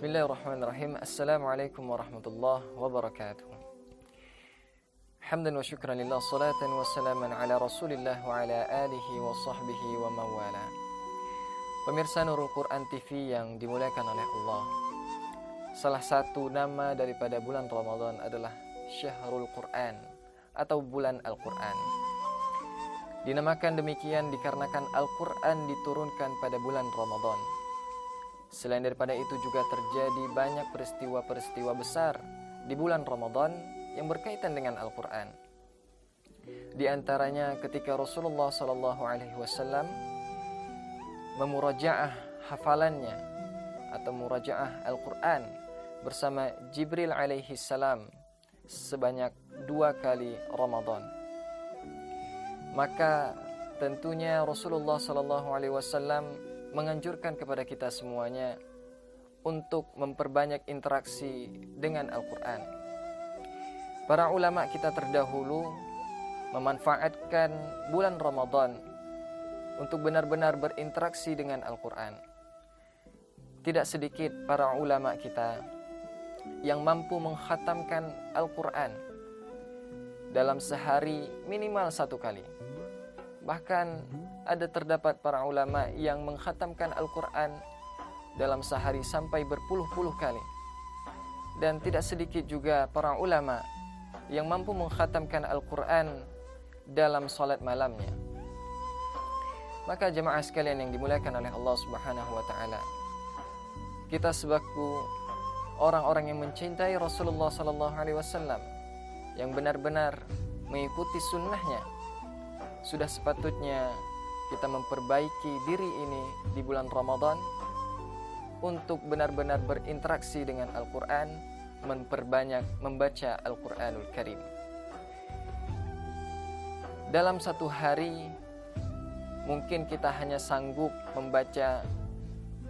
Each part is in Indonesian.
Bismillahirrahmanirrahim. Assalamualaikum warahmatullahi wabarakatuh. Hamdan wa syukran lillah, salatan wa salaman ala rasulillah wa ala alihi wa sahbihi wa mawala. Pemirsa Nurul Quran TV yang dimuliakan oleh Allah, salah satu nama daripada bulan Ramadan adalah Syahrul Quran atau bulan Al-Quran. Dinamakan demikian dikarenakan Al-Quran diturunkan pada bulan Ramadan. Selain daripada itu juga terjadi banyak peristiwa-peristiwa besar di bulan Ramadan yang berkaitan dengan Al-Quran. Di antaranya ketika Rasulullah SAW memurajaah hafalannya atau murajaah Al-Quran bersama Jibril alaihi salam sebanyak 2 kali Ramadan. Maka tentunya Rasulullah SAW menganjurkan kepada kita semuanya untuk memperbanyak interaksi dengan Al-Quran. Para ulama kita terdahulu memanfaatkan bulan Ramadan untuk benar-benar berinteraksi dengan Al-Quran. Tidak sedikit para ulama kita yang mampu mengkhatamkan Al-Quran dalam sehari minimal 1 kali. Bahkan ada terdapat para ulama yang mengkhatamkan Al-Quran dalam sehari sampai berpuluh-puluh kali. Dan tidak sedikit juga para ulama yang mampu mengkhatamkan Al-Quran dalam salat malamnya. Maka jemaah sekalian yang dimuliakan oleh Allah Subhanahu wa taala, kita sebagai orang-orang yang mencintai Rasulullah SAW, yang benar-benar mengikuti sunnahnya, sudah sepatutnya kita memperbaiki diri ini di bulan Ramadan untuk benar-benar berinteraksi dengan Al-Quran, memperbanyak membaca Al-Quranul Karim. Dalam 1 hari mungkin kita hanya sanggup membaca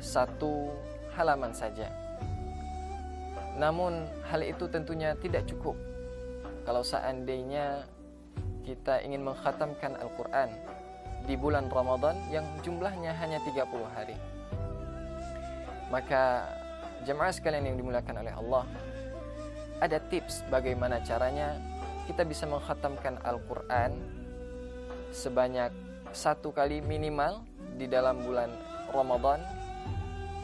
1 halaman saja. Namun hal itu tentunya tidak cukup kalau seandainya kita ingin mengkhatamkan Al-Quran di bulan Ramadan yang jumlahnya hanya 30 hari. Maka jemaah sekalian yang dimuliakan oleh Allah, ada tips bagaimana caranya kita bisa mengkhatamkan Al-Quran sebanyak 1 kali minimal di dalam bulan Ramadan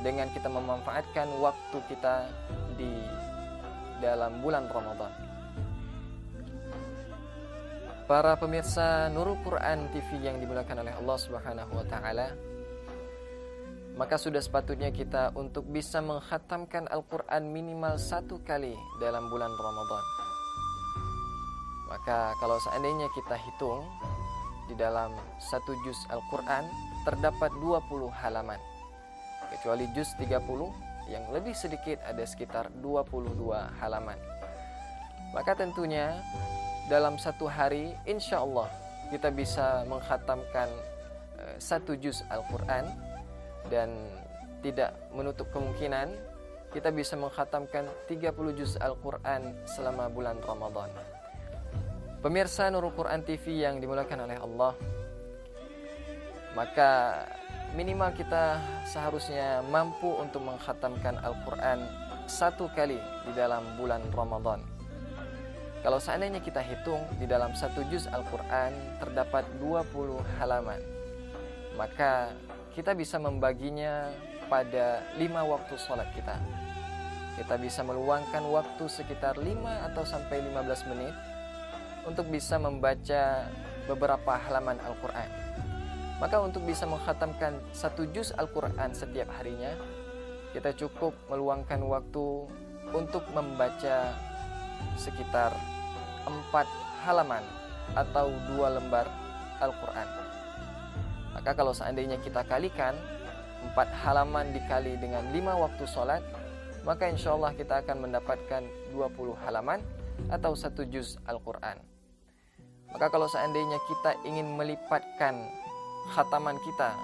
dengan kita memanfaatkan waktu kita di dalam bulan Ramadan. Para pemirsa Nurul Quran TV yang dimuliakan oleh Allah Subhanahu wa taala, maka sudah sepatutnya kita untuk bisa mengkhatamkan Al-Quran minimal 1 kali dalam bulan Ramadan. Maka kalau seandainya kita hitung, di dalam 1 juz Al-Quran terdapat 20 halaman. Kecuali juz 30 yang lebih sedikit ada sekitar 22 halaman. Maka tentunya dalam 1 hari insya Allah kita bisa mengkhatamkan 1 juz Al-Quran, dan tidak menutup kemungkinan kita bisa mengkhatamkan 30 juz Al-Quran selama bulan Ramadan. Pemirsa Nurul Quran TV yang dimuliakan oleh Allah, maka minimal kita seharusnya mampu untuk mengkhatamkan Al-Quran 1 kali di dalam bulan Ramadan. Kalau seandainya kita hitung di dalam 1 juz Al-Quran terdapat 20 halaman, maka kita bisa membaginya pada 5 waktu sholat kita. Kita bisa meluangkan waktu sekitar 5 atau sampai 15 menit untuk bisa membaca beberapa halaman Al-Quran. Maka untuk bisa mengkhatamkan 1 juz Al-Quran setiap harinya, kita cukup meluangkan waktu untuk membaca sekitar 4 halaman atau 2 lembar Al-Quran. Maka kalau seandainya kita kalikan 4 halaman dikali dengan 5 waktu sholat, maka insya Allah kita akan mendapatkan 20 halaman atau 1 juz Al-Quran. Maka kalau seandainya kita ingin melipatkan khataman kita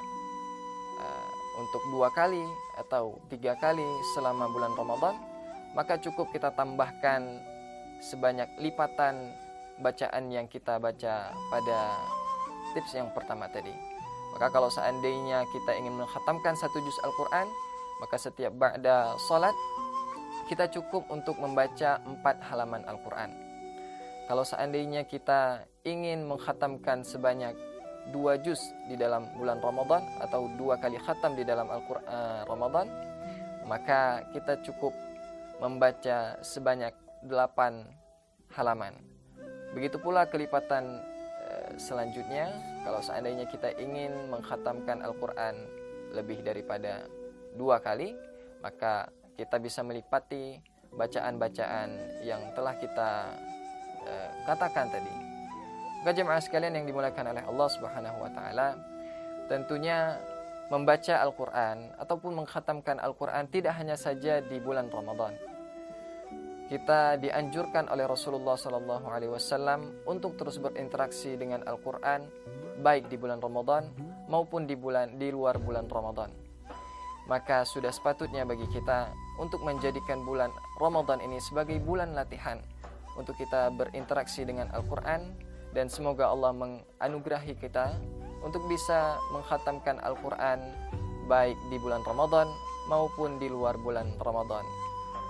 untuk 2 kali atau 3 kali selama bulan Ramadan, maka cukup kita tambahkan sebanyak lipatan bacaan yang kita baca pada tips yang pertama tadi. Maka kalau seandainya kita ingin mengkhatamkan 1 juz Al-Quran, Maka setiap ba'da salat kita cukup untuk membaca 4 halaman Al-Quran. Kalau seandainya kita ingin mengkhatamkan sebanyak 2 juz di dalam bulan Ramadan atau 2 kali khatam di dalam Al-Quran Ramadan, maka kita cukup membaca sebanyak 8 halaman. Begitu pula kelipatan selanjutnya, kalau seandainya kita ingin mengkhatamkan Al-Quran lebih daripada 2 kali, maka kita bisa melipati bacaan-bacaan yang telah kita katakan tadi. Maka jemaah sekalian yang dimuliakan oleh Allah Subhanahu wa taala, tentunya membaca Al-Quran ataupun mengkhatamkan Al-Quran tidak hanya saja di bulan Ramadan. Kita dianjurkan oleh Rasulullah SAW untuk terus berinteraksi dengan Al-Quran, baik di bulan Ramadan maupun di luar bulan Ramadan. Maka sudah sepatutnya bagi kita untuk menjadikan bulan Ramadan ini sebagai bulan latihan untuk kita berinteraksi dengan Al-Quran, dan semoga Allah menganugerahi kita untuk bisa mengkhatamkan Al-Quran baik di bulan Ramadan maupun di luar bulan Ramadan.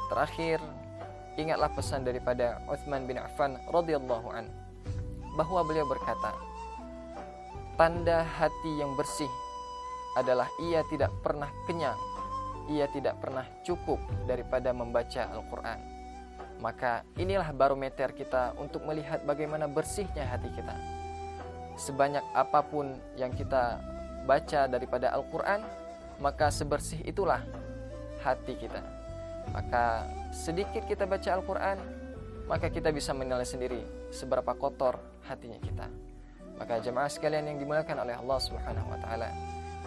Terakhir, ingatlah pesan daripada Utsman bin Affan radhiyallahu an, bahwa beliau berkata, tanda hati yang bersih adalah ia tidak pernah kenyang, ia tidak pernah cukup daripada membaca Al-Quran. Maka inilah barometer kita untuk melihat bagaimana bersihnya hati kita. Sebanyak apapun yang kita baca daripada Al-Quran, maka sebersih itulah hati kita. Maka sedikit kita baca Al-Quran, maka kita bisa menilai sendiri seberapa kotor hatinya kita. Maka jemaah sekalian yang dimuliakan oleh Allah Subhanahu wa taala,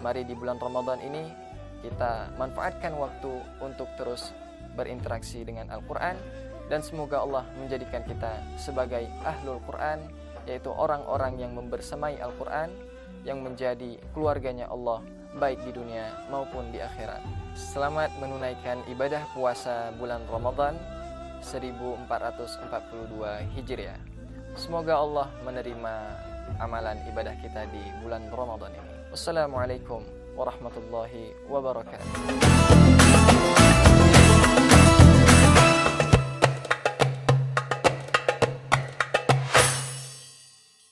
mari di bulan Ramadan ini kita manfaatkan waktu untuk terus berinteraksi dengan Al-Quran, dan semoga Allah menjadikan kita sebagai ahlul Quran, yaitu orang-orang yang membersamai Al-Quran, yang menjadi keluarganya Allah baik di dunia maupun di akhirat. Selamat menunaikan ibadah puasa bulan Ramadan 1442 Hijriah. Semoga Allah menerima amalan ibadah kita di bulan Ramadan ini. Wassalamualaikum warahmatullahi wabarakatuh.